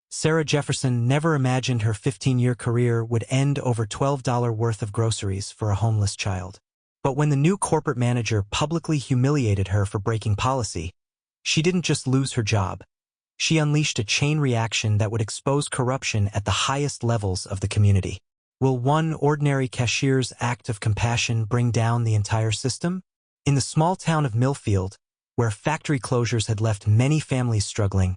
Sarah Jefferson never imagined her 15-year career would end over $12 worth of groceries for a homeless child. But when the new corporate manager publicly humiliated her for breaking policy, she didn't just lose her job. She unleashed a chain reaction that would expose corruption at the highest levels of the community. Will one ordinary cashier's act of compassion bring down the entire system? In the small town of Millfield, where factory closures had left many families struggling,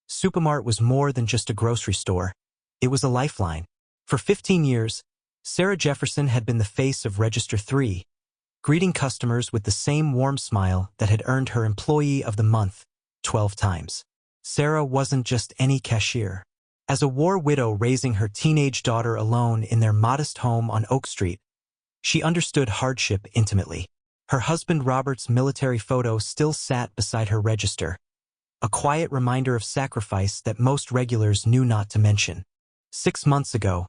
SuperMart was more than just a grocery store. It was a lifeline. For 15 years, Sarah Jefferson had been the face of Register 3, greeting customers with the same warm smile that had earned her Employee of the Month 12 times. Sarah wasn't just any cashier. As a war widow raising her teenage daughter alone in their modest home on Oak Street, she understood hardship intimately. Her husband Robert's military photo still sat beside her register, a quiet reminder of sacrifice that most regulars knew not to mention. 6 months ago,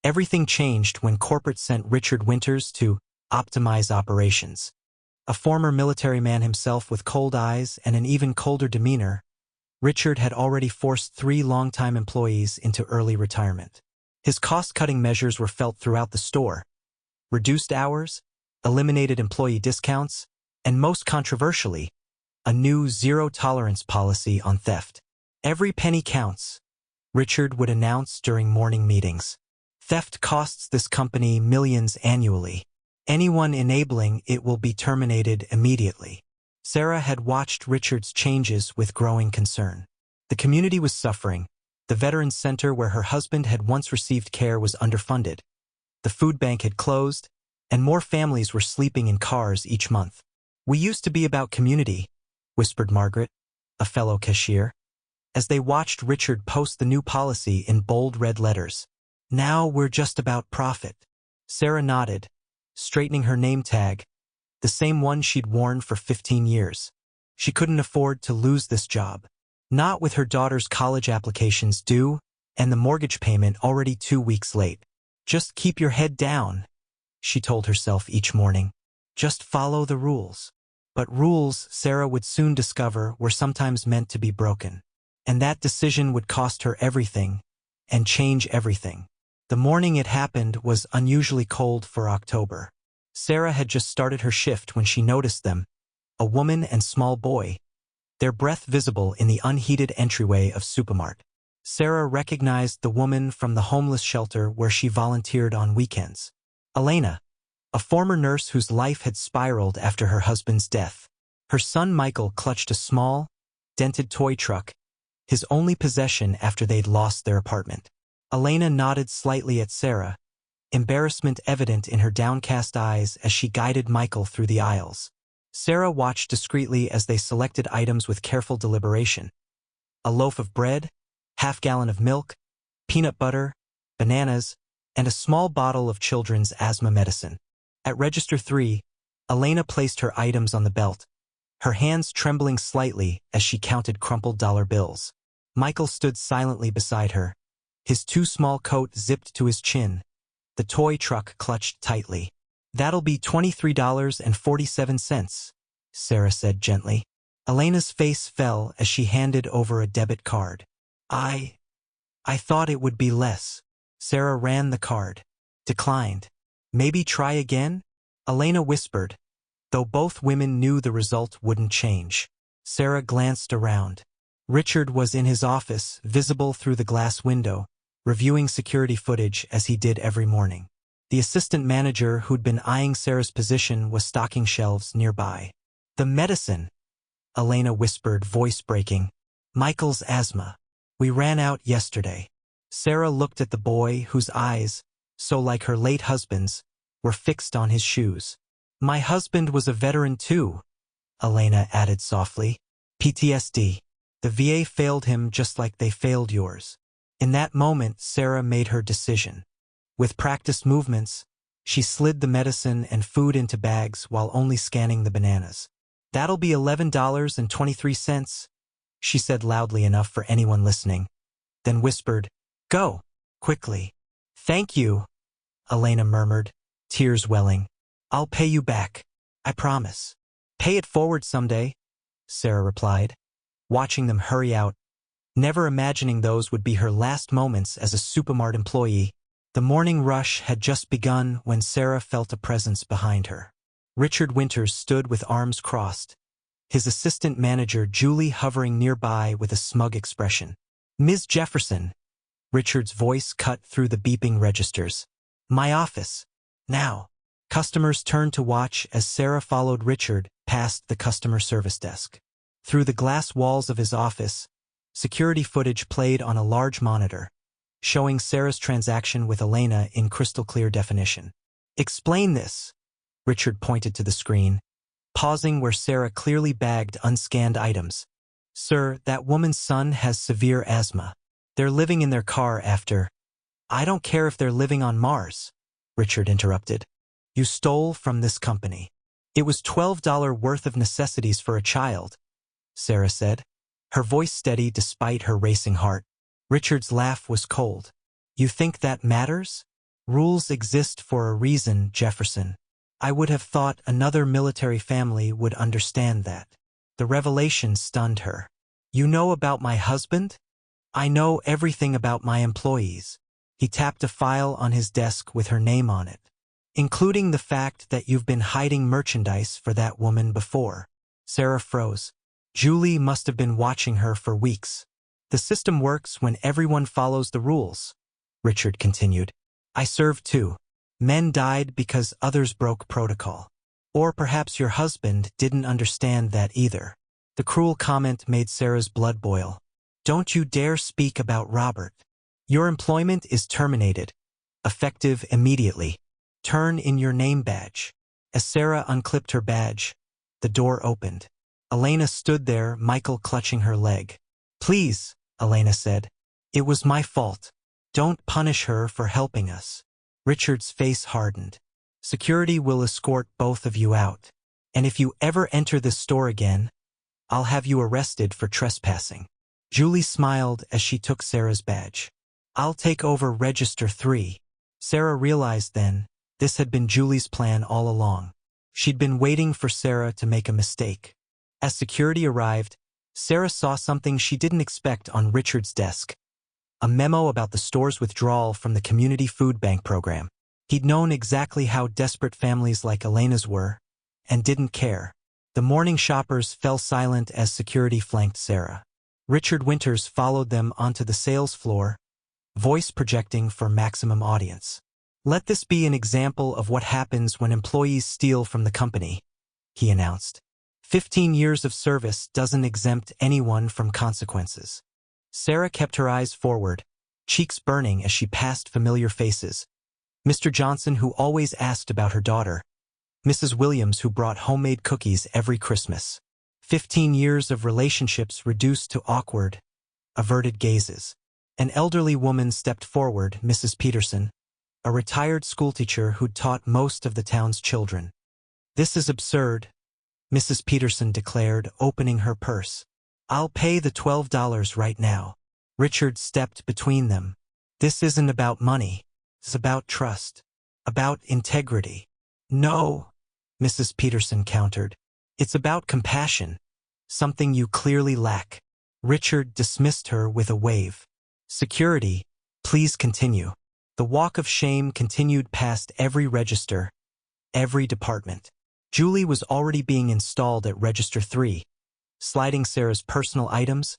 everything changed when corporate sent Richard Winters to optimize operations. A former military man himself with cold eyes and an even colder demeanor, Richard had already forced 3 longtime employees into early retirement. His cost-cutting measures were felt throughout the store: reduced hours, eliminated employee discounts, and most controversially, a new zero-tolerance policy on theft. Every penny counts, Richard would announce during morning meetings. Theft costs this company millions annually. Anyone enabling it will be terminated immediately. Sarah had watched Richard's changes with growing concern. The community was suffering. The Veterans Center where her husband had once received care was underfunded. The food bank had closed, and more families were sleeping in cars each month. "We used to be about community," whispered Margaret, a fellow cashier, as they watched Richard post the new policy in bold red letters. "Now we're just about profit." Sarah nodded, straightening her name tag, the same one she'd worn for 15 years. She couldn't afford to lose this job. Not with her daughter's college applications due and the mortgage payment already 2 weeks late. "Just keep your head down," she told herself each morning. "Just follow the rules." But rules, Sarah would soon discover, were sometimes meant to be broken. And that decision would cost her everything and change everything. The morning it happened was unusually cold for October. Sarah had just started her shift when she noticed them, a woman and small boy, their breath visible in the unheated entryway of SuperMart. Sarah recognized the woman from the homeless shelter where she volunteered on weekends. Elena, a former nurse whose life had spiraled after her husband's death. Her son Michael clutched a small, dented toy truck, his only possession after they'd lost their apartment. Elena nodded slightly at Sarah, embarrassment evident in her downcast eyes as she guided Michael through the aisles. Sarah watched discreetly as they selected items with careful deliberation. A loaf of bread, half-gallon of milk, peanut butter, bananas, and a small bottle of children's asthma medicine. At Register 3, Elena placed her items on the belt, her hands trembling slightly as she counted crumpled dollar bills. Michael stood silently beside her, his too small coat zipped to his chin, the toy truck clutched tightly. "That'll be $23.47, Sarah said gently. Elena's face fell as she handed over a debit card. I thought it would be less." Sarah ran the card. "Declined. Maybe try again?" Elena whispered, though both women knew the result wouldn't change. Sarah glanced around. Richard was in his office, visible through the glass window, reviewing security footage as he did every morning. The assistant manager who'd been eyeing Sarah's position was stocking shelves nearby. "The medicine," Elena whispered, voice breaking. "Michael's asthma. We ran out yesterday." Sarah looked at the boy whose eyes, so like her late husband's, were fixed on his shoes. "My husband was a veteran too," Elena added softly. "PTSD. The VA failed him just like they failed yours." In that moment, Sarah made her decision. With practiced movements, she slid the medicine and food into bags while only scanning the bananas. "That'll be $11.23, she said loudly enough for anyone listening, then whispered, "Go, quickly." "Thank you," Elena murmured, tears welling. "I'll pay you back. I promise." "Pay it forward someday," Sarah replied, watching them hurry out, never imagining those would be her last moments as a SuperMart employee. The morning rush had just begun when Sarah felt a presence behind her. Richard Winters stood with arms crossed, his assistant manager Julie hovering nearby with a smug expression. "Ms. Jefferson," Richard's voice cut through the beeping registers. "My office. Now." Customers turned to watch as Sarah followed Richard past the customer service desk. Through the glass walls of his office, security footage played on a large monitor, showing Sarah's transaction with Elena in crystal-clear definition. "Explain this." Richard pointed to the screen, pausing where Sarah clearly bagged unscanned items. "Sir, that woman's son has severe asthma. They're living in their car after—" "I don't care if they're living on Mars," Richard interrupted. "You stole from this company." "It was $12 worth of necessities for a child," Sarah said, her voice steady despite her racing heart. Richard's laugh was cold. "You think that matters? Rules exist for a reason, Jefferson. I would have thought another military family would understand that." The revelation stunned her. "You know about my husband?" "I know everything about my employees." He tapped a file on his desk with her name on it. "Including the fact that you've been hiding merchandise for that woman before." Sarah froze. Julie must have been watching her for weeks. "The system works when everyone follows the rules," Richard continued. "I served too. Men died because others broke protocol. Or perhaps your husband didn't understand that either." The cruel comment made Sarah's blood boil. "Don't you dare speak about Robert. Your employment is terminated, effective immediately. Turn in your name badge." As Sarah unclipped her badge, the door opened. Elena stood there, Michael clutching her leg. "Please," Elena said. "It was my fault. Don't punish her for helping us." Richard's face hardened. "Security will escort both of you out. And if you ever enter this store again, I'll have you arrested for trespassing." Julie smiled as she took Sarah's badge. "I'll take over Register 3. Sarah realized then, this had been Julie's plan all along. She'd been waiting for Sarah to make a mistake. As security arrived, Sarah saw something she didn't expect on Richard's desk. A memo about the store's withdrawal from the Community Food Bank program. He'd known exactly how desperate families like Elena's were, and didn't care. The morning shoppers fell silent as security flanked Sarah. Richard Winters followed them onto the sales floor, voice projecting for maximum audience. "Let this be an example of what happens when employees steal from the company," he announced. 15 years of service doesn't exempt anyone from consequences." Sarah kept her eyes forward, cheeks burning as she passed familiar faces. Mr. Johnson, who always asked about her daughter. Mrs. Williams, who brought homemade cookies every Christmas. 15 years of relationships reduced to awkward, averted gazes. An elderly woman stepped forward, Mrs. Peterson, a retired schoolteacher who'd taught most of the town's children. "This is absurd," Mrs. Peterson declared, opening her purse. "I'll pay the $12 right now." Richard stepped between them. "This isn't about money. It's about trust. About integrity." "No," Mrs. Peterson countered. "It's about compassion. Something you clearly lack." Richard dismissed her with a wave. "Security, please continue." The walk of shame continued past every register, every department. Julie was already being installed at Register 3, sliding Sarah's personal items,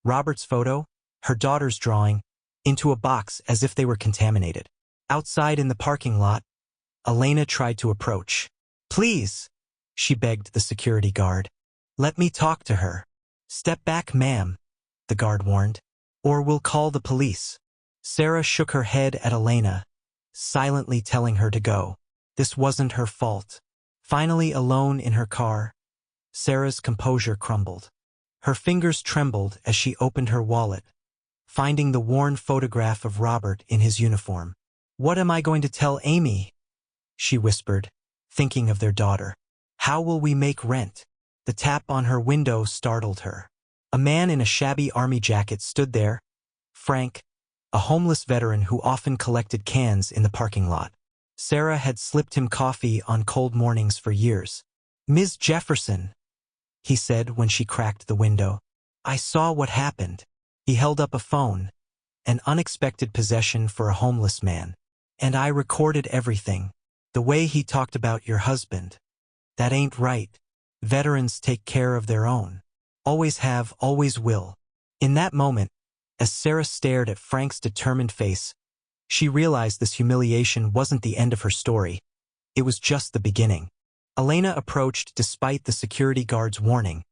Robert's photo, her daughter's drawing, into a box as if they were contaminated. Outside in the parking lot, Elena tried to approach. "Please," she begged the security guard. "Let me talk to her." "Step back, ma'am," the guard warned, "or we'll call the police." Sarah shook her head at Elena, silently telling her to go. This wasn't her fault. Finally alone in her car, Sarah's composure crumbled. Her fingers trembled as she opened her wallet, finding the worn photograph of Robert in his uniform. "What am I going to tell Amy?" she whispered, thinking of their daughter. "How will we make rent?" The tap on her window startled her. A man in a shabby army jacket stood there, Frank, a homeless veteran who often collected cans in the parking lot. Sarah had slipped him coffee on cold mornings for years. "Ms. Jefferson," he said when she cracked the window. "I saw what happened. He held up a phone, an unexpected possession for a homeless man. And I recorded everything. The way he talked about your husband. That ain't right. Veterans take care of their own. Always have, always will. In that moment, as Sarah stared at Frank's determined face, she realized this humiliation wasn't the end of her story. It was just the beginning. Elena approached despite the security guard's warning,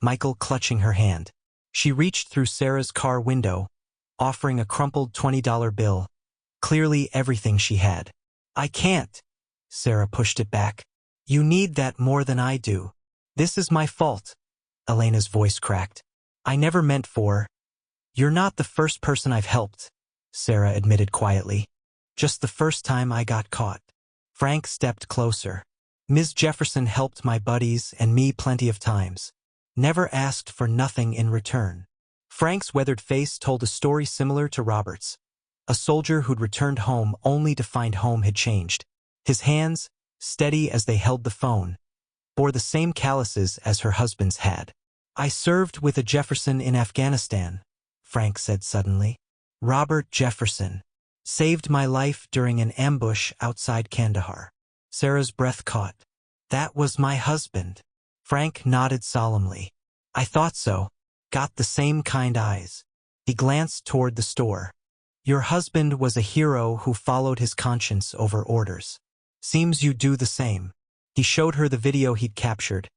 Michael clutching her hand. She reached through Sarah's car window, offering a crumpled $20 bill, clearly everything she had. I can't. Sarah pushed it back. You need that more than I do. This is my fault. Elena's voice cracked. I never meant for. You're not the first person I've helped, Sarah admitted quietly. Just the first time I got caught. Frank stepped closer. Ms. Jefferson helped my buddies and me plenty of times. Never asked for nothing in return. Frank's weathered face told a story similar to Robert's. A soldier who'd returned home only to find home had changed. His hands, steady as they held the phone, bore the same calluses as her husband's had. I served with a Jefferson in Afghanistan, Frank said suddenly. Robert Jefferson saved my life during an ambush outside Kandahar. Sarah's breath caught. That was my husband. Frank nodded solemnly. I thought so. Got the same kind eyes. He glanced toward the store. Your husband was a hero who followed his conscience over orders. Seems you do the same. He showed her the video he'd captured.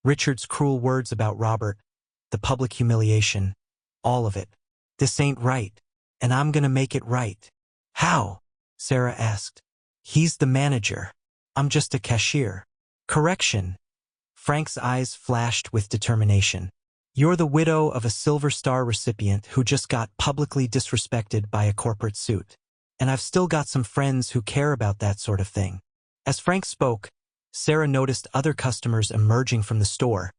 Richard's cruel words about Robert, the public humiliation, all of it. This ain't right, and I'm gonna make it right. How? Sarah asked. He's the manager. I'm just a cashier. Correction. Frank's eyes flashed with determination. You're the widow of a Silver Star recipient who just got publicly disrespected by a corporate suit. And I've still got some friends who care about that sort of thing. As Frank spoke, Sarah noticed other customers emerging from the store,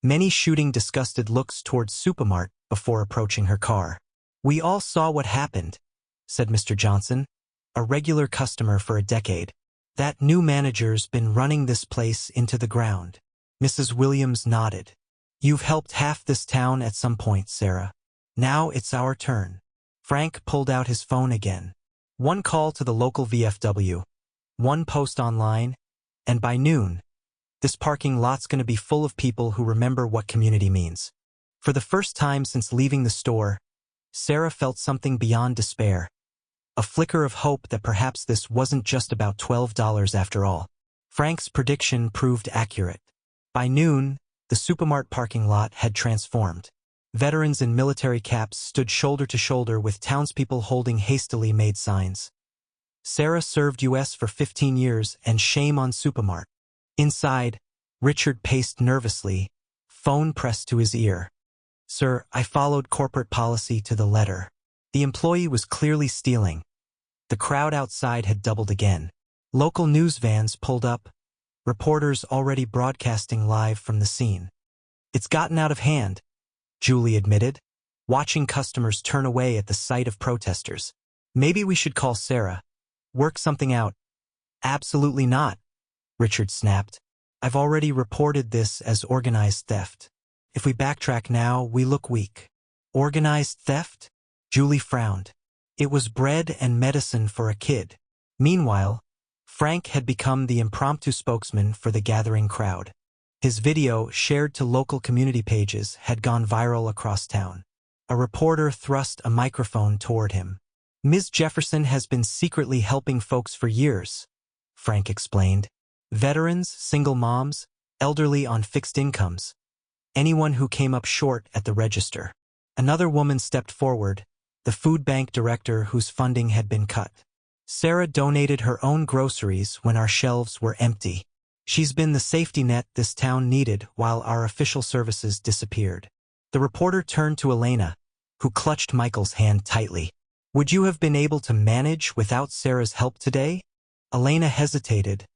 many shooting disgusted looks towards SuperMart before approaching her car. We all saw what happened, said Mr. Johnson, a regular customer for a decade. That new manager's been running this place into the ground. Mrs. Williams nodded. You've helped half this town at some point, Sarah. Now it's our turn. Frank pulled out his phone again. One call to the local VFW, one post online, and by noon, this parking lot's gonna be full of people who remember what community means. For the first time since leaving the store, Sarah felt something beyond despair. A flicker of hope that perhaps this wasn't just about $12 after all. Frank's prediction proved accurate. By noon, the SuperMart parking lot had transformed. Veterans in military caps stood shoulder to shoulder with townspeople holding hastily made signs. Sarah served U.S. for 15 years and shame on SuperMart. Inside, Richard paced nervously, phone pressed to his ear. Sir, I followed corporate policy to the letter. The employee was clearly stealing. The crowd outside had doubled again. Local news vans pulled up, reporters already broadcasting live from the scene. It's gotten out of hand, Julie admitted, watching customers turn away at the sight of protesters. Maybe we should call Sarah. Work something out. Absolutely not, Richard snapped. I've already reported this as organized theft. If we backtrack now, we look weak. Organized theft? Julie frowned. It was bread and medicine for a kid. Meanwhile, Frank had become the impromptu spokesman for the gathering crowd. His video, shared to local community pages, had gone viral across town. A reporter thrust a microphone toward him. Ms. Jefferson has been secretly helping folks for years, Frank explained. Veterans, single moms, elderly on fixed incomes. Anyone who came up short at the register. Another woman stepped forward, the food bank director whose funding had been cut. Sarah donated her own groceries when our shelves were empty. She's been the safety net this town needed while our official services disappeared. The reporter turned to Elena, who clutched Michael's hand tightly. Would you have been able to manage without Sarah's help today? Elena hesitated,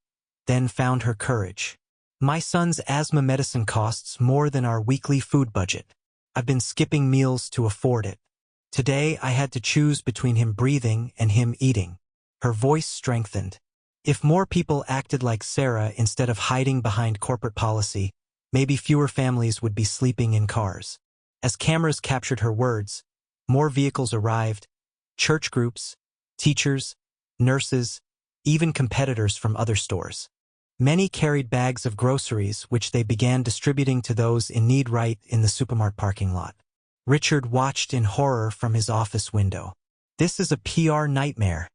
then found her courage. My son's asthma medicine costs more than our weekly food budget. I've been skipping meals to afford it. Today I had to choose between him breathing and him eating. Her voice strengthened. If more people acted like Sarah instead of hiding behind corporate policy, maybe fewer families would be sleeping in cars. As cameras captured her words, More vehicles arrived, church groups, teachers, nurses, even competitors from other stores. Many carried bags of groceries which they began distributing to those in need right in the SuperMart parking lot. Richard watched in horror from his office window. "This is a PR nightmare,"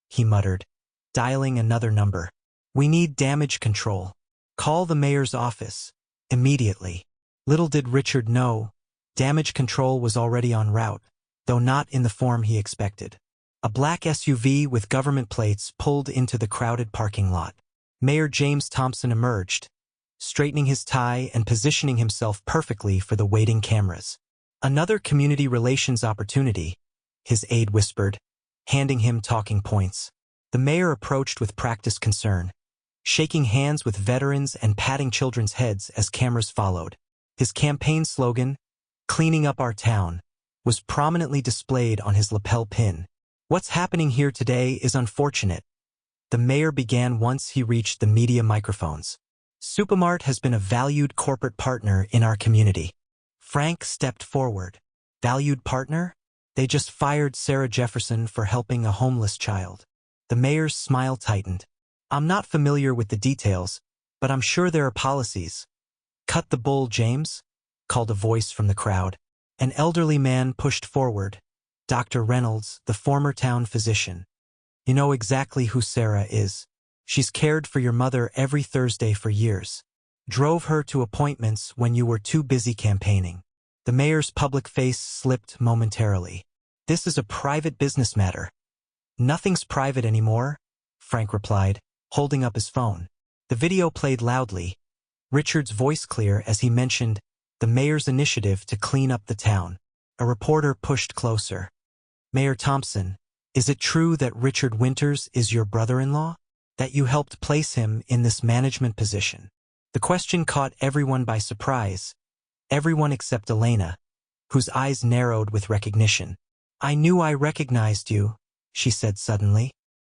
he muttered, dialing another number. "We need damage control. Call the mayor's office. Immediately." Little did Richard know, damage control was already en route, though not in the form he expected. A black SUV with government plates pulled into the crowded parking lot. Mayor James Thompson emerged, straightening his tie and positioning himself perfectly for the waiting cameras. "Another community relations opportunity," his aide whispered, handing him talking points. The mayor approached with practiced concern, shaking hands with veterans and patting children's heads as cameras followed. His campaign slogan, "Cleaning up our town," was prominently displayed on his lapel pin. "What's happening here today is unfortunate," the mayor began once he reached the media microphones. "SuperMart has been a valued corporate partner in our community." Frank stepped forward. "Valued partner? They just fired Sarah Jefferson for helping a homeless child." The mayor's smile tightened. "I'm not familiar with the details, but I'm sure there are policies." "Cut the bull, James," called a voice from the crowd. An elderly man pushed forward, Dr. Reynolds, the former town physician. "You know exactly who Sarah is. She's cared for your mother every Thursday for years. Drove her to appointments when you were too busy campaigning." The mayor's public face slipped momentarily. "This is a private business matter." "Nothing's private anymore," Frank replied, holding up his phone. The video played loudly, Richard's voice clear as he mentioned the mayor's initiative to clean up the town. A reporter pushed closer. "Mayor Thompson, is it true that Richard Winters is your brother-in-law? That you helped place him in this management position?" The question caught everyone by surprise, everyone except Elena, whose eyes narrowed with recognition. "I knew I recognized you," she said suddenly.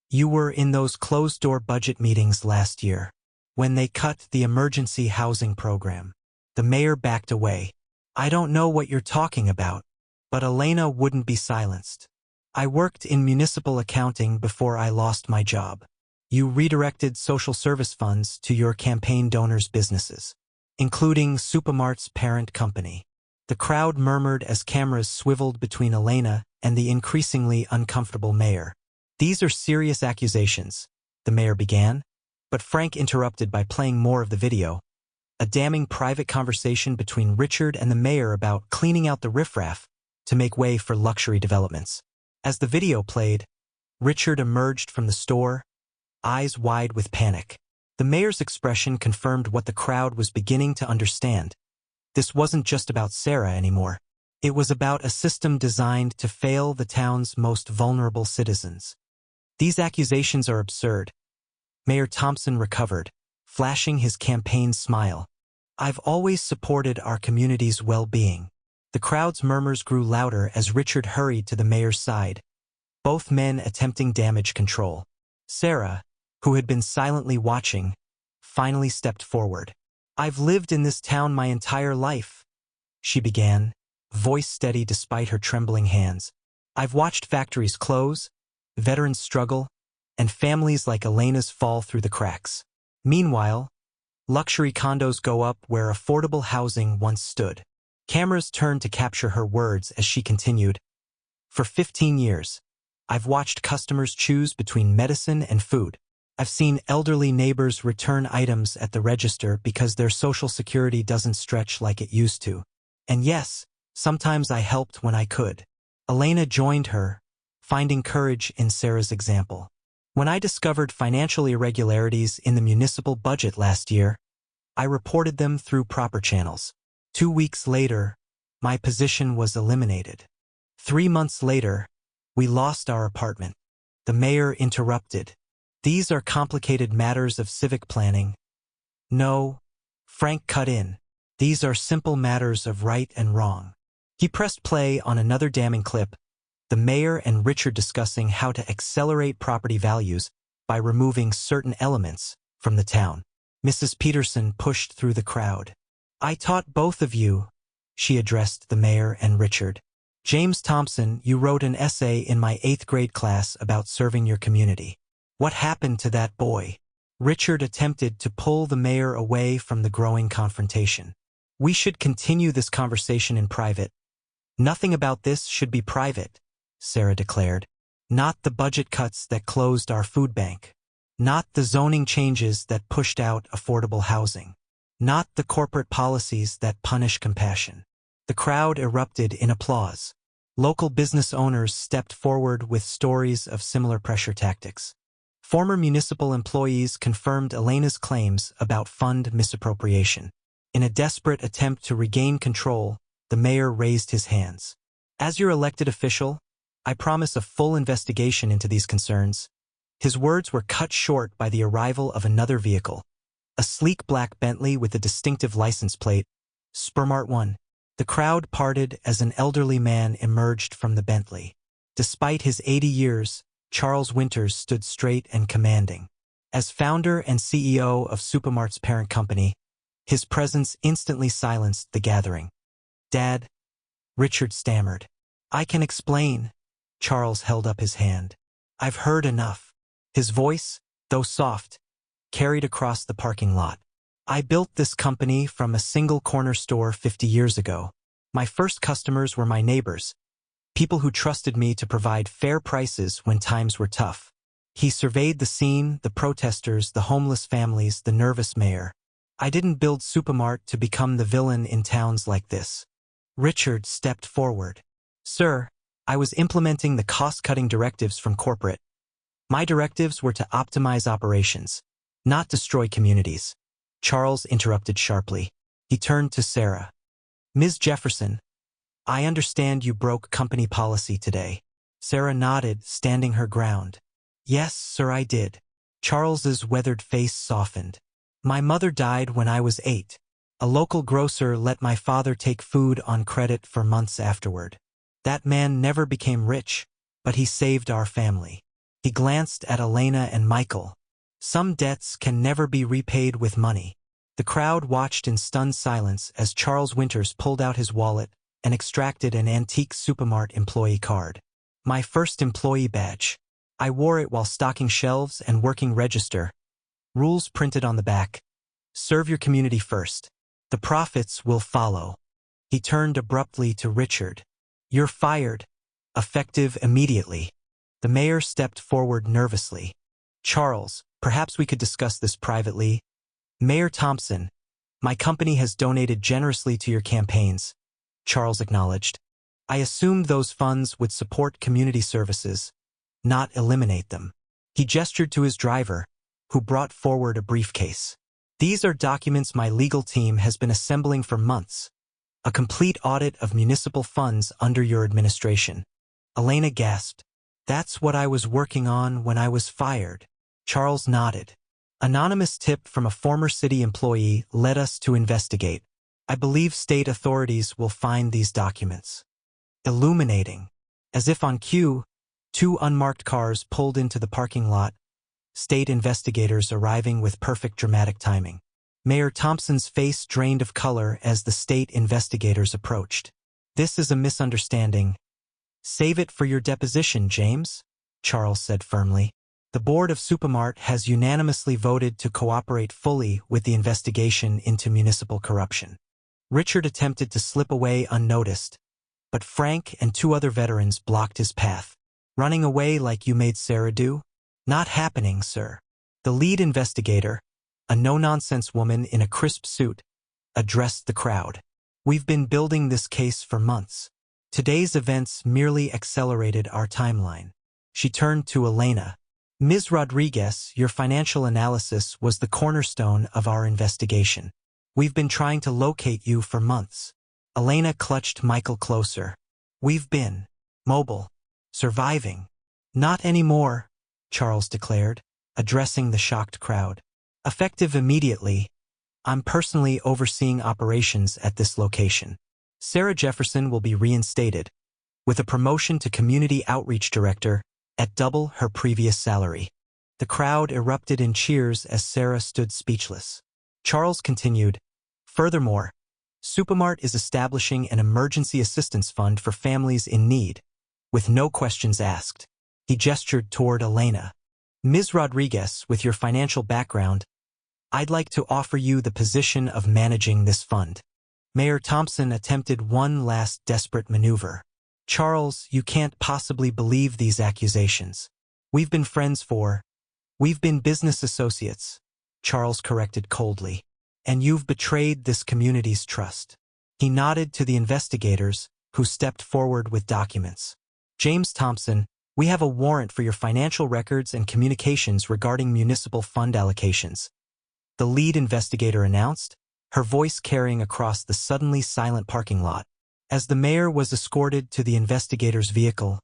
"You were in those closed-door budget meetings last year, when they cut the emergency housing program." The mayor backed away. "I don't know what you're talking about." But Elena wouldn't be silenced. "I worked in municipal accounting before I lost my job. You redirected social service funds to your campaign donors' businesses, including SuperMart's parent company." The crowd murmured as cameras swiveled between Elena and the increasingly uncomfortable mayor. "These are serious accusations," the mayor began, but Frank interrupted by playing more of the video, a damning private conversation between Richard and the mayor about cleaning out the riffraff to make way for luxury developments. As the video played, Richard emerged from the store, eyes wide with panic. The mayor's expression confirmed what the crowd was beginning to understand. This wasn't just about Sarah anymore. It was about a system designed to fail the town's most vulnerable citizens. "These accusations are absurd." Mayor Thompson recovered, flashing his campaign smile. "I've always supported our community's well-being." The crowd's murmurs grew louder as Richard hurried to the mayor's side, both men attempting damage control. Sarah, who had been silently watching, finally stepped forward. "I've lived in this town my entire life," she began, voice steady despite her trembling hands. "I've watched factories close, veterans struggle, and families like Elena's fall through the cracks. Meanwhile, luxury condos go up where affordable housing once stood." Cameras turned to capture her words as she continued. "For 15 years, I've watched customers choose between medicine and food. I've seen elderly neighbors return items at the register because their social security doesn't stretch like it used to. And yes, sometimes I helped when I could." Elena joined her, finding courage in Sarah's example. "When I discovered financial irregularities in the municipal budget last year, I reported them through proper channels. 2 weeks later, my position was eliminated. 3 months later, we lost our apartment." The mayor interrupted. "These are complicated matters of civic planning." "No," Frank cut in. "These are simple matters of right and wrong." He pressed play on another damning clip, the mayor and Richard discussing how to accelerate property values by removing certain elements from the town. Mrs. Peterson pushed through the crowd. "I taught both of you," she addressed the mayor and Richard. James Thompson, you wrote an essay in my 8th grade class about serving your community. What happened to that boy? Richard attempted to pull the mayor away from the growing confrontation. We should continue this conversation in private. Nothing about this should be private, Sarah declared. Not the budget cuts that closed our food bank. Not the zoning changes that pushed out affordable housing. Not the corporate policies that punish compassion. The crowd erupted in applause. Local business owners stepped forward with stories of similar pressure tactics. Former municipal employees confirmed Elena's claims about fund misappropriation. In a desperate attempt to regain control, the mayor raised his hands. As your elected official, I promise a full investigation into these concerns. His words were cut short by the arrival of another vehicle. A sleek black Bentley with a distinctive license plate, SuperMart 1. The crowd parted as an elderly man emerged from the Bentley. Despite his 80 years, Charles Winters stood straight and commanding. As founder and CEO of SuperMart's parent company, his presence instantly silenced the gathering. Dad, Richard stammered. I can explain. Charles held up his hand. I've heard enough. His voice, though soft, carried across the parking lot. I built this company from a single corner store 50 years ago. My first customers were my neighbors, people who trusted me to provide fair prices when times were tough. He surveyed the scene, the protesters, the homeless families, the nervous mayor. I didn't build SuperMart to become the villain in towns like this. Richard stepped forward. Sir, I was implementing the cost-cutting directives from corporate. My directives were to optimize operations, not destroy communities. Charles interrupted sharply. He turned to Sarah. Ms. Jefferson, I understand you broke company policy today. Sarah nodded, standing her ground. Yes, sir, I did. Charles's weathered face softened. My mother died when I was 8. A local grocer let my father take food on credit for months afterward. That man never became rich, but he saved our family. He glanced at Elena and Michael. Some debts can never be repaid with money. The crowd watched in stunned silence as Charles Winters pulled out his wallet and extracted an antique SuperMart employee card. My first employee badge. I wore it while stocking shelves and working register. Rules printed on the back. Serve your community first. The profits will follow. He turned abruptly to Richard. You're fired. Effective immediately. The mayor stepped forward nervously. Charles, perhaps we could discuss this privately. Mayor Thompson, my company has donated generously to your campaigns. Charles acknowledged. I assumed those funds would support community services, not eliminate them. He gestured to his driver, who brought forward a briefcase. These are documents my legal team has been assembling for months. A complete audit of municipal funds under your administration. Elena gasped. That's what I was working on when I was fired. Charles nodded. Anonymous tip from a former city employee led us to investigate. I believe state authorities will find these documents. Illuminating. As if on cue, 2 unmarked cars pulled into the parking lot, state investigators arriving with perfect dramatic timing. Mayor Thompson's face drained of color as the state investigators approached. This is a misunderstanding. Save it for your deposition, James, Charles said firmly. The board of SuperMart has unanimously voted to cooperate fully with the investigation into municipal corruption. Richard attempted to slip away unnoticed, but Frank and 2 other veterans blocked his path. Running away like you made Sarah do? Not happening, sir. The lead investigator, a no-nonsense woman in a crisp suit, addressed the crowd. We've been building this case for months. Today's events merely accelerated our timeline. She turned to Elena. Ms. Rodriguez, your financial analysis was the cornerstone of our investigation. We've been trying to locate you for months. Elena clutched Michael closer. We've been mobile, surviving. Not anymore, Charles declared, addressing the shocked crowd. Effective immediately, I'm personally overseeing operations at this location. Sarah Jefferson will be reinstated, with a promotion to Community Outreach Director at double her previous salary. The crowd erupted in cheers as Sarah stood speechless. Charles continued, furthermore, SuperMart is establishing an emergency assistance fund for families in need, with no questions asked. He gestured toward Elena. Ms. Rodriguez, with your financial background, I'd like to offer you the position of managing this fund. Mayor Thompson attempted one last desperate maneuver. Charles, you can't possibly believe these accusations. We've been business associates, Charles corrected coldly. And you've betrayed this community's trust. He nodded to the investigators, who stepped forward with documents. James Thompson, we have a warrant for your financial records and communications regarding municipal fund allocations. The lead investigator announced, her voice carrying across the suddenly silent parking lot. As the mayor was escorted to the investigator's vehicle,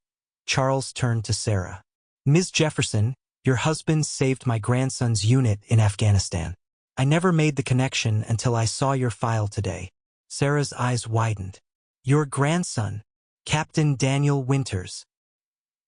Charles turned to Sarah. Ms. Jefferson, your husband saved my grandson's unit in Afghanistan. I never made the connection until I saw your file today. Sarah's eyes widened. Your grandson, Captain Daniel Winters.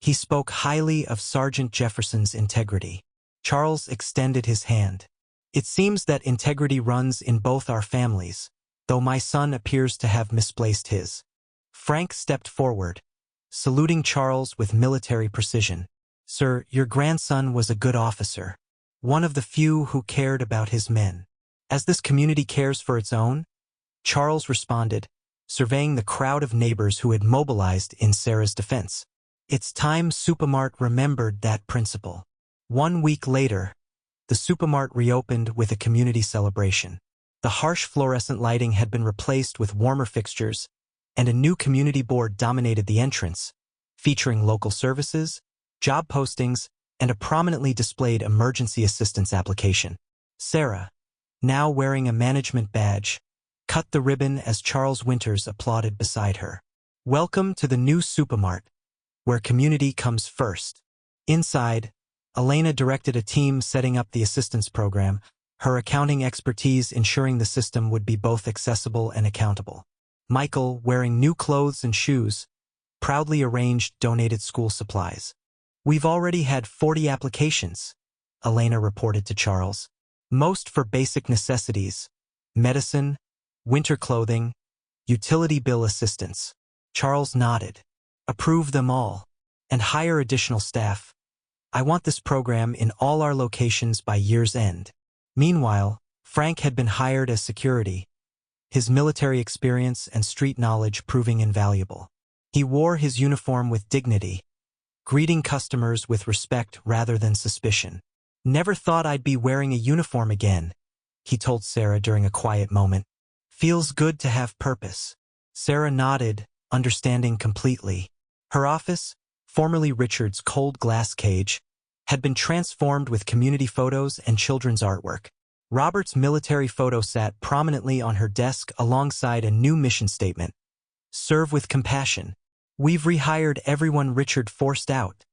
He spoke highly of Sergeant Jefferson's integrity. Charles extended his hand. It seems that integrity runs in both our families, though my son appears to have misplaced his. Frank stepped forward, saluting Charles with military precision. Sir, your grandson was a good officer, one of the few who cared about his men. As this community cares for its own, Charles responded, surveying the crowd of neighbors who had mobilized in Sarah's defense. It's time SuperMart remembered that principle. 1 week later, the SuperMart reopened with a community celebration. The harsh fluorescent lighting had been replaced with warmer fixtures, and a new community board dominated the entrance, featuring local services, job postings, and a prominently displayed emergency assistance application. Sarah, now wearing a management badge, cut the ribbon as Charles Winters applauded beside her. Welcome to the new SuperMart, where community comes first. Inside, Elena directed a team setting up the assistance program, her accounting expertise ensuring the system would be both accessible and accountable. Michael, wearing new clothes and shoes, proudly arranged donated school supplies. We've already had 40 applications, Elena reported to Charles. Most for basic necessities, medicine, winter clothing, utility bill assistance. Charles nodded. Approve them all, and hire additional staff. I want this program in all our locations by year's end. Meanwhile, Frank had been hired as security, his military experience and street knowledge proving invaluable. He wore his uniform with dignity, greeting customers with respect rather than suspicion. Never thought I'd be wearing a uniform again, he told Sarah during a quiet moment. Feels good to have purpose. Sarah nodded, understanding completely. Her office, formerly Richard's cold glass cage, had been transformed with community photos and children's artwork. Robert's military photo sat prominently on her desk alongside a new mission statement. Serve with compassion. We've rehired everyone Richard forced out,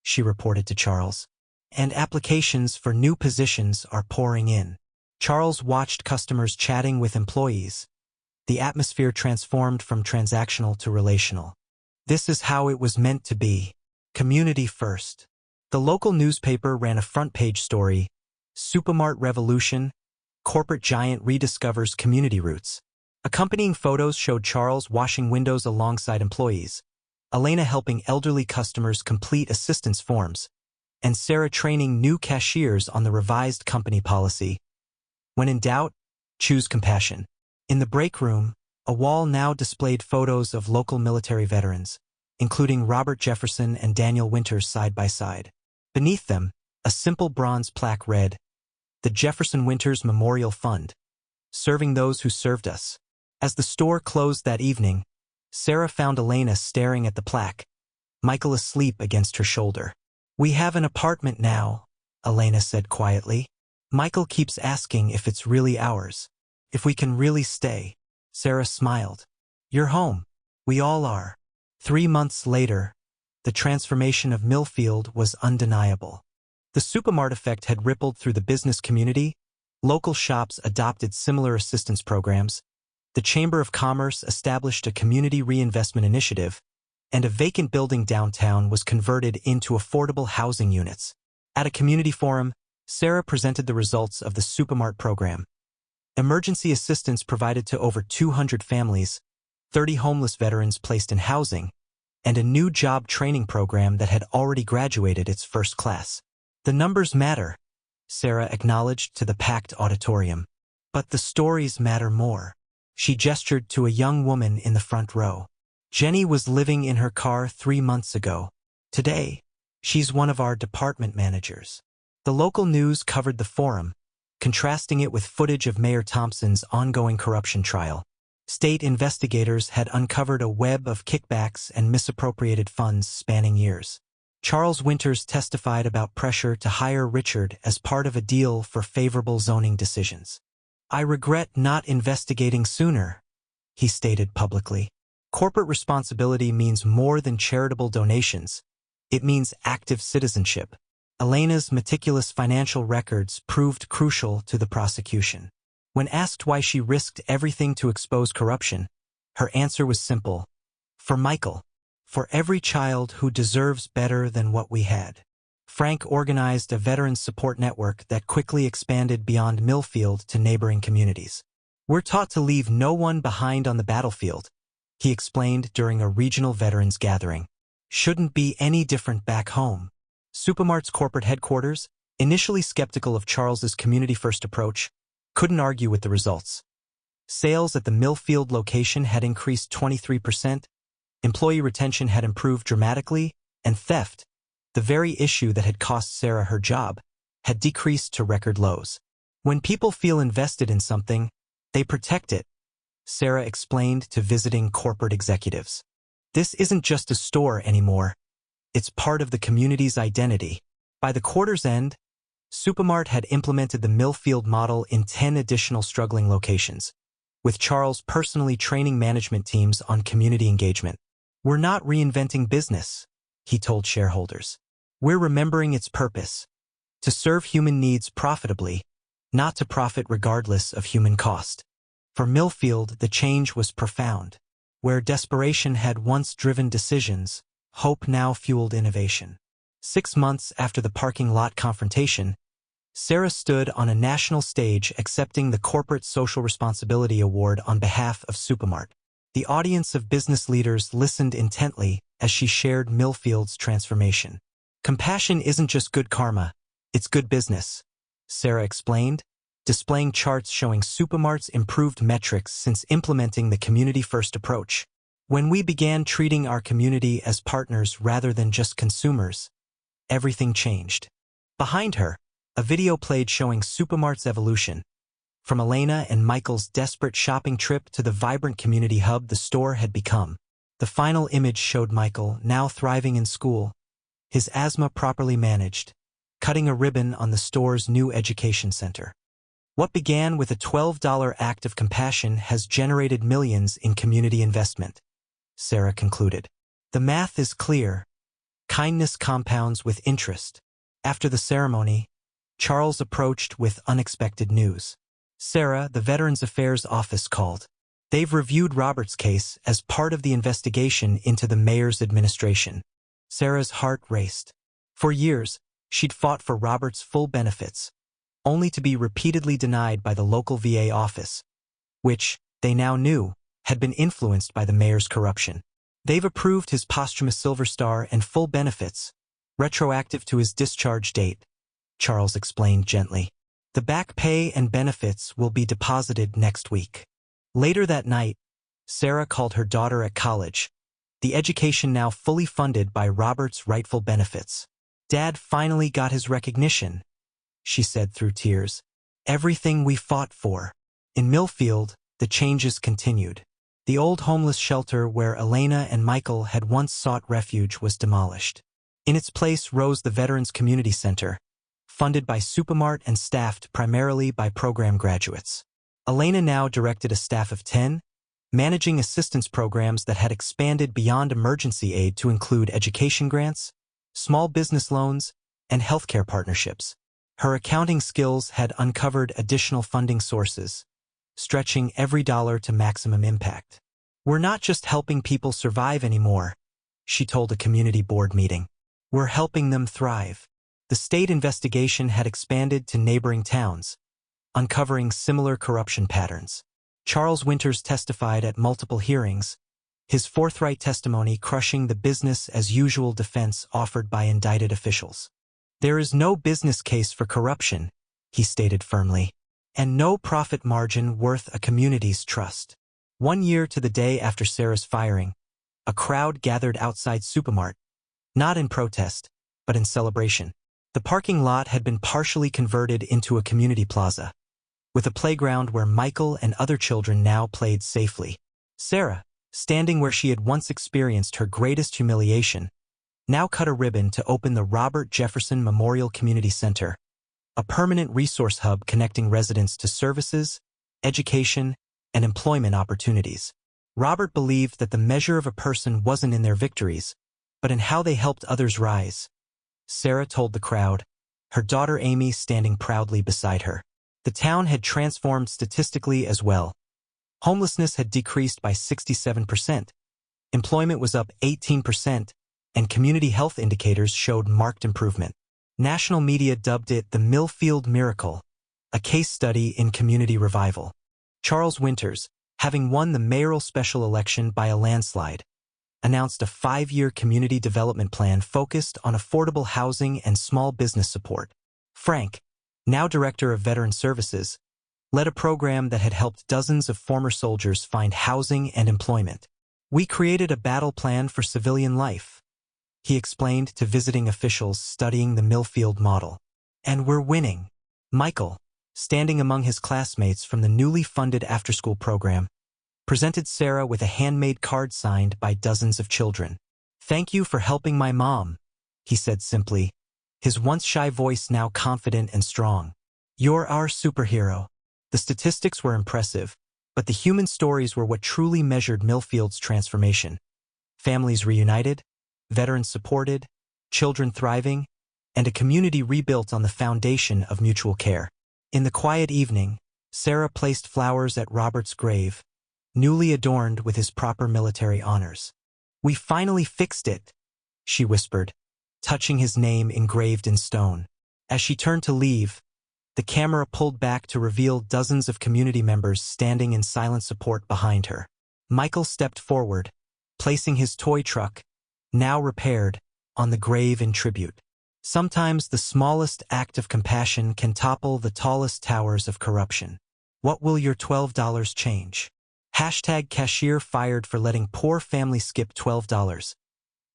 she reported to Charles. And applications for new positions are pouring in. Charles watched customers chatting with employees. The atmosphere transformed from transactional to relational. This is how it was meant to be. Community first. The local newspaper ran a front-page story, SuperMart Revolution, Corporate Giant Rediscovers Community Roots. Accompanying photos showed Charles washing windows alongside employees, Elena helping elderly customers complete assistance forms, and Sarah training new cashiers on the revised company policy. When in doubt, choose compassion. In the break room, a wall now displayed photos of local military veterans, including Robert Jefferson and Daniel Winters side by side. Beneath them, a simple bronze plaque read, "The Jefferson Winters Memorial Fund, serving those who served us." As the store closed that evening, Sarah found Elena staring at the plaque, Michael asleep against her shoulder. "We have an apartment now," Elena said quietly. "Michael keeps asking if it's really ours, if we can really stay." Sarah smiled. "You're home. We all are." 3 months later, the transformation of Millfield was undeniable. The SuperMart effect had rippled through the business community, local shops adopted similar assistance programs, the Chamber of Commerce established a community reinvestment initiative, and a vacant building downtown was converted into affordable housing units. At a community forum, Sarah presented the results of the SuperMart program. emergency assistance provided to over 200 families, 30 homeless veterans placed in housing, and a new job training program that had already graduated its first class. The numbers matter, Sarah acknowledged to the packed auditorium. But the stories matter more. She gestured to a young woman in the front row. Jenny was living in her car 3 months ago. Today, she's one of our department managers. The local news covered the forum, contrasting it with footage of Mayor Thompson's ongoing corruption trial. State investigators had uncovered a web of kickbacks and misappropriated funds spanning years. Charles Winters testified about pressure to hire Richard as part of a deal for favorable zoning decisions. "I regret not investigating sooner," he stated publicly. Corporate responsibility means more than charitable donations. It means active citizenship. Elena's meticulous financial records proved crucial to the prosecution. When asked why she risked everything to expose corruption, her answer was simple: for Michael. For every child who deserves better than what we had. Frank organized a veterans support network that quickly expanded beyond Millfield to neighboring communities. "We're taught to leave no one behind on the battlefield," he explained during a regional veterans gathering. "Shouldn't be any different back home." SuperMart's corporate headquarters, initially skeptical of Charles's community-first approach, couldn't argue with the results. Sales at the Millfield location had increased 23%, employee retention had improved dramatically, and theft, the very issue that had cost Sarah her job, had decreased to record lows. "When people feel invested in something, they protect it," Sarah explained to visiting corporate executives. "This isn't just a store anymore. It's part of the community's identity." By the quarter's end, SuperMart had implemented the Millfield model in 10 additional struggling locations, with Charles personally training management teams on community engagement. "We're not reinventing business," he told shareholders. "We're remembering its purpose: to serve human needs profitably, not to profit regardless of human cost." For Millfield, the change was profound. Where desperation had once driven decisions, hope now fueled innovation. 6 months after the parking lot confrontation, Sarah stood on a national stage accepting the Corporate Social Responsibility Award on behalf of SuperMart. The audience of business leaders listened intently as she shared Millfield's transformation. "Compassion isn't just good karma, it's good business," Sarah explained, displaying charts showing SuperMart's improved metrics since implementing the community-first approach. "When we began treating our community as partners rather than just consumers, everything changed." Behind her, a video played showing SuperMart's evolution. From Elena and Michael's desperate shopping trip to the vibrant community hub the store had become. The final image showed Michael, now thriving in school, his asthma properly managed, cutting a ribbon on the store's new education center. What began with a $12 act of compassion has generated millions in community investment, Sarah concluded. "The math is clear. Kindness compounds with interest." After the ceremony, Charles approached with unexpected news. "Sarah, the Veterans Affairs Office called. They've reviewed Robert's case as part of the investigation into the mayor's administration." Sarah's heart raced. For years, she'd fought for Robert's full benefits, only to be repeatedly denied by the local VA office, which, they now knew, had been influenced by the mayor's corruption. "They've approved his posthumous Silver Star and full benefits, retroactive to his discharge date," Charles explained gently. "The back pay and benefits will be deposited next week." Later that night, Sarah called her daughter at college, the education now fully funded by Robert's rightful benefits. "Dad finally got his recognition," she said through tears. "Everything we fought for." In Millfield, the changes continued. The old homeless shelter where Elena and Michael had once sought refuge was demolished. In its place rose the Veterans Community Center, funded by SuperMart and staffed primarily by program graduates. Elena now directed a staff of 10, managing assistance programs that had expanded beyond emergency aid to include education grants, small business loans, and healthcare partnerships. Her accounting skills had uncovered additional funding sources, stretching every dollar to maximum impact. "We're not just helping people survive anymore," she told a community board meeting. "We're helping them thrive." The state investigation had expanded to neighboring towns, uncovering similar corruption patterns. Charles Winters testified at multiple hearings, his forthright testimony crushing the business-as-usual defense offered by indicted officials. "There is no business case for corruption," he stated firmly, "and no profit margin worth a community's trust." 1 year to the day after Sarah's firing, a crowd gathered outside SuperMart, not in protest, but in celebration. The parking lot had been partially converted into a community plaza, with a playground where Michael and other children now played safely. Sarah, standing where she had once experienced her greatest humiliation, now cut a ribbon to open the Robert Jefferson Memorial Community Center, a permanent resource hub connecting residents to services, education, and employment opportunities. Robert believed that the measure of a person wasn't in their victories, but in how they helped others rise. Sarah told the crowd, her daughter Amy standing proudly beside her. The town had transformed statistically as well. Homelessness had decreased by 67%, employment was up 18%, and community health indicators showed marked improvement. National media dubbed it the Millfield Miracle, a case study in community revival. Charles Winters, having won the mayoral special election by a landslide, announced a 5-year community development plan focused on affordable housing and small business support. Frank, now director of Veteran Services, led a program that had helped dozens of former soldiers find housing and employment. "We created a battle plan for civilian life," he explained to visiting officials studying the Millfield model. "And we're winning." Michael, standing among his classmates from the newly funded after-school program, presented Sarah with a handmade card signed by dozens of children. "Thank you for helping my mom," he said simply, his once shy voice now confident and strong. "You're our superhero." The statistics were impressive, but the human stories were what truly measured Millfield's transformation. Families reunited, veterans supported, children thriving, and a community rebuilt on the foundation of mutual care. In the quiet evening, Sarah placed flowers at Robert's grave, newly adorned with his proper military honors. "We finally fixed it," she whispered, touching his name engraved in stone. As she turned to leave, the camera pulled back to reveal dozens of community members standing in silent support behind her. Michael stepped forward, placing his toy truck, now repaired, on the grave in tribute. Sometimes the smallest act of compassion can topple the tallest towers of corruption. What will your $12 change? #Cashier fired for letting poor family skip $12.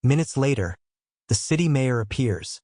Minutes later, the city mayor appears,